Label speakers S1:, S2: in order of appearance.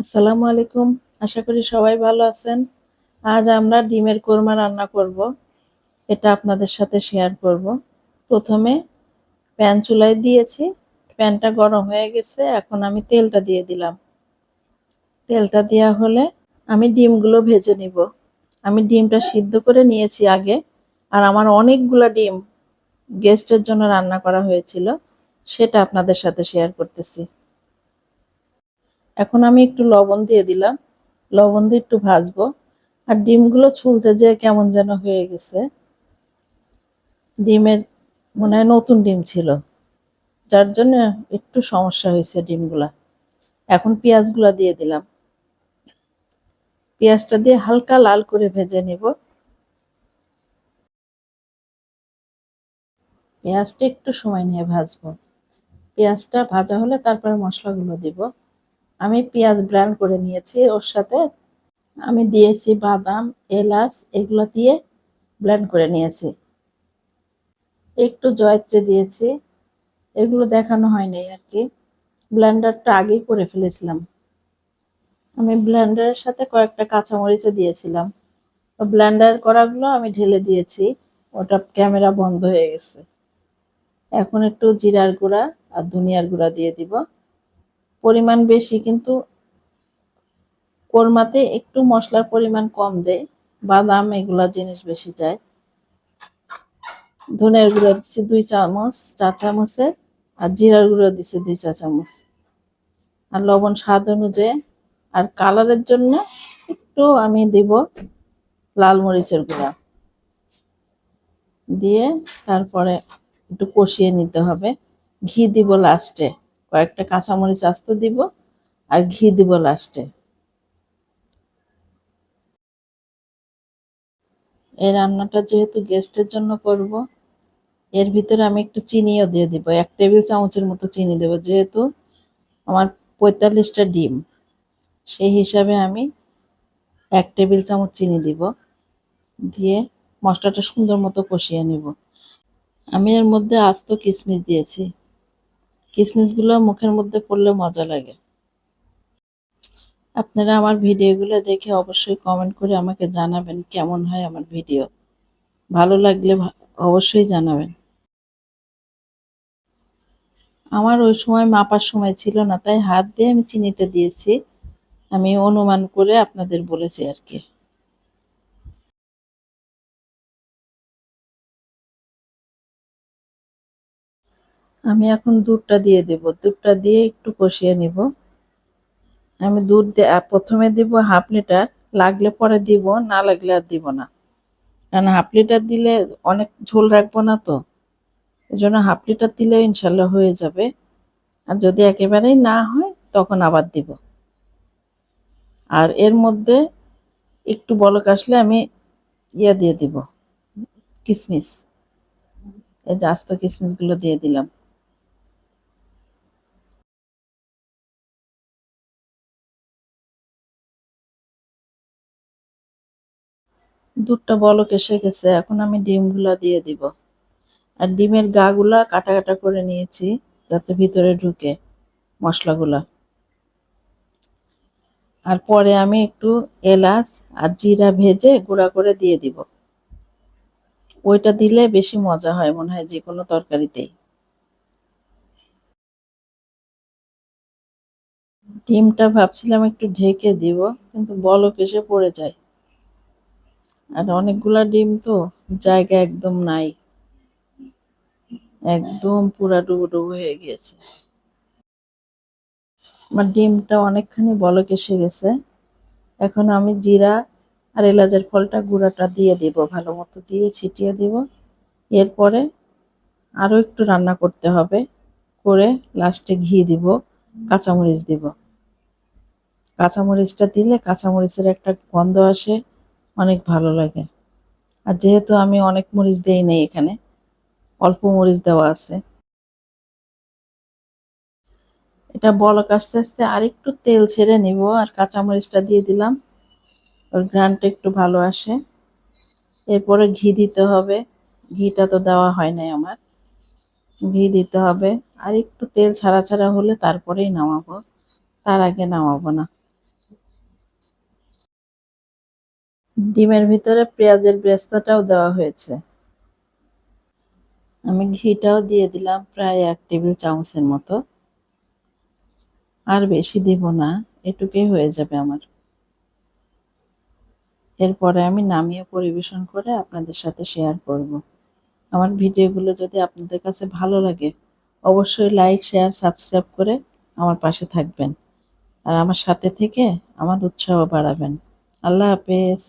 S1: আসসালামু আলাইকুম। আশা করি সবাই ভালো আছেন। আজ আমরা ডিমের কোরমা রান্না করব। এটা আপনাদের সাথে শেয়ার করব। প্রথমে প্যান চুলায় দিয়েছি। প্যানটা গরম হয়ে গেছে। এখন আমি তেলটা দিয়ে দিলাম। তেলটা দেওয়া হলে আমি ডিমগুলো ভেজে নিব। আমি ডিমটা সিদ্ধ করে নিয়েছি আগে। আর আমার অনেকগুলা ডিম গেস্টের জন্য রান্না করা হয়েছিল, সেটা আপনাদের সাথে শেয়ার করতেছি। এখন আমি একটু লবণ দিয়ে দিলাম। লবণ দিয়ে একটু ভাজবো। আর ডিমগুলো ছুলতে যেয়ে কেমন যেন হয়ে গেছে। ডিমের মনে হয় নতুন ডিম ছিল, যার জন্য একটু সমস্যা হয়েছে ডিমগুলা। এখন পেঁয়াজগুলা দিয়ে দিলাম। পেঁয়াজটা দিয়ে হালকা লাল করে ভেজে নিব। পেঁয়াজটা একটু সময় নিয়ে ভাজবো। পেঁয়াজটা ভাজা হলে তারপরে মশলাগুলো দিব। আমি পেঁয়াজ ব্রাউন করে নিয়েছি। ওর সাথে আমি দিয়েছি বাদাম, এলাচ, এগুলো দিয়ে ব্লেন্ড করে নিয়েছি। একটু জয়ত্রী দিয়েছি। এগুলো দেখানো হয়নি আর কি। ব্লেন্ডারটা আগেই করে ফেলেছিলাম। আমি ব্লেন্ডারের সাথে কয়েকটা কাঁচামরিচও দিয়েছিলাম। ব্লেন্ডার করাগুলো আমি ঢেলে দিয়েছি। ওটা ক্যামেরা বন্ধ হয়ে গেছে। এখন একটু জিরার গুঁড়া আর ধনিয়ার গুঁড়া দিয়ে দিব। পরিমাণ বেশি, কিন্তু কোরমাতে একটু মশলার পরিমাণ কম দেয়। বাদাম এগুলা জিনিস বেশি যায়। ধনিয়ার গুঁড়া দিচ্ছি 2 চামচ, 4 চামচের। আর জিরার গুঁড়ো দিচ্ছি 2 চা চামচ। আর লবণ স্বাদ অনুযায়ী। আর কালারের জন্য একটু আমি দিব লাল মরিচের গুঁড়া দিয়ে তারপরে একটু কষিয়ে নিতে হবে। ঘি দিব লাস্টে। কয়েকটা কাঁচামরিচ আস্ত দিব আর ঘি দিব লাস্টে। এই রান্নাটা যেহেতু গেস্টের জন্য করব, এর ভিতরে আমি একটু চিনিও দিয়ে দিব। 1 টেবিল চামচের মতো চিনি দেব, যেহেতু আমার 45টা ডিম, সেই হিসাবে আমি 1 টেবিল চামচ চিনি দিব। দিয়ে মশলাটা সুন্দর মতো কষিয়ে নিব। আমি এর মধ্যে আস্ত কিশমিশ দিয়েছি। কিশমিশগুলো মুখের মধ্যে পড়লে মজা লাগে। আপনারা আমার ভিডিওগুলো দেখে অবশ্যই কমেন্ট করে আমাকে জানাবেন কেমন হয় আমার ভিডিও। ভালো লাগলে অবশ্যই জানাবেন। আমার ওই সময় মাপার সময় ছিল না, তাই হাত দিয়ে আমি চিনিটা দিয়েছি। আমি অনুমান করে আপনাদের বলেছি আর কি। আমি এখন দুধটা দিয়ে দেব। দুধটা দিয়ে একটু কষিয়ে নিব। আমি প্রথমে দিব 1/2 লিটার। লাগলে পরে দিব, না লাগলে আর দিব না। কারণ 1/2 লিটার দিলে অনেক ঝোল রাখবো না তো, এই জন্য 1/2 লিটার দিলেও ইনশাল্লাহ হয়ে যাবে। আর যদি একেবারেই না হয় তখন আবার দিব। আর এর মধ্যে একটু বলক আসলে আমি দিয়ে দিব, কিশমিশ। এই যে আস্ত কিশমিশ গুলো দিয়ে দিলাম। দুধটা বলক এসে গেছে। এখন আমি ডিমগুলা দিয়ে দিব। আর ডিমের গা গুলা কাটা কাটা করে নিয়েছি, যাতে ভিতরে ঢুকে মশলাগুলা। আর পরে আমি একটু এলাচ আর জিরা ভেজে গুঁড়া করে দিয়ে দিব। ওইটা দিলে বেশি মজা হয় মনে হয় যে কোনো তরকারিতেই। ডিমটা ভাবছিলাম একটু ঢেকে দিব, কিন্তু বলক এসে পড়ে যায়। আর অনেকগুলা ডিম তো, জায়গা একদম নাই। একদম পুরা ডুবো ডুবো হয়ে গিয়েছে। আমার ডিমটা অনেকখানি বলক এসে গেছে। এখন আমি জিরা আর এলাচের ফলটা গুঁড়াটা দিয়ে দিব, ভালো মতো দিয়ে ছিটিয়ে দিব। এরপরে আরো একটু রান্না করতে হবে। করে লাস্টে ঘি দিব, কাঁচামরিচ দিব। কাঁচামরিচটা দিলে কাঁচামরিচের একটা গন্ধ আসে, অনেক ভালো লাগে। আর যেহেতু আমি অনেক মরিচ দেই নাই এখানে, অল্প মরিচ দেওয়া আছে। এটা বলক আস্তে আস্তে আর একটু তেল ছেড়ে নিব। আর কাঁচামরিচটা দিয়ে দিলাম, ওর ঘ্রাণটা একটু ভালো আসে। এরপরে ঘি দিতে হবে। ঘিটা তো দেওয়া হয় নাই আমার। ঘি দিতে হবে। আর একটু তেল ছাড়া ছাড়া হলে তারপরেই নামাবো, তার আগে নামাবো না। ডিমের ভিতরে পেঁয়াজের বেরেস্তাটাও দেওয়া হয়েছে। আমি ঘিটাও দিয়ে দিলাম প্রায় 1 টেবিল চামচের মতো। আর বেশি দিব না, এটুকুই হয়ে যাবে আমার। এরপরে আমি নামিয়ে পরিবেশন করে আপনাদের সাথে শেয়ার করব। আমার ভিডিওগুলো যদি আপনাদের কাছে ভালো লাগে অবশ্যই লাইক, শেয়ার, সাবস্ক্রাইব করে আমার পাশে থাকবেন আর আমার সাথে থেকে আমার উৎসাহ বাড়াবেন। আল্লাহ হাফেজ।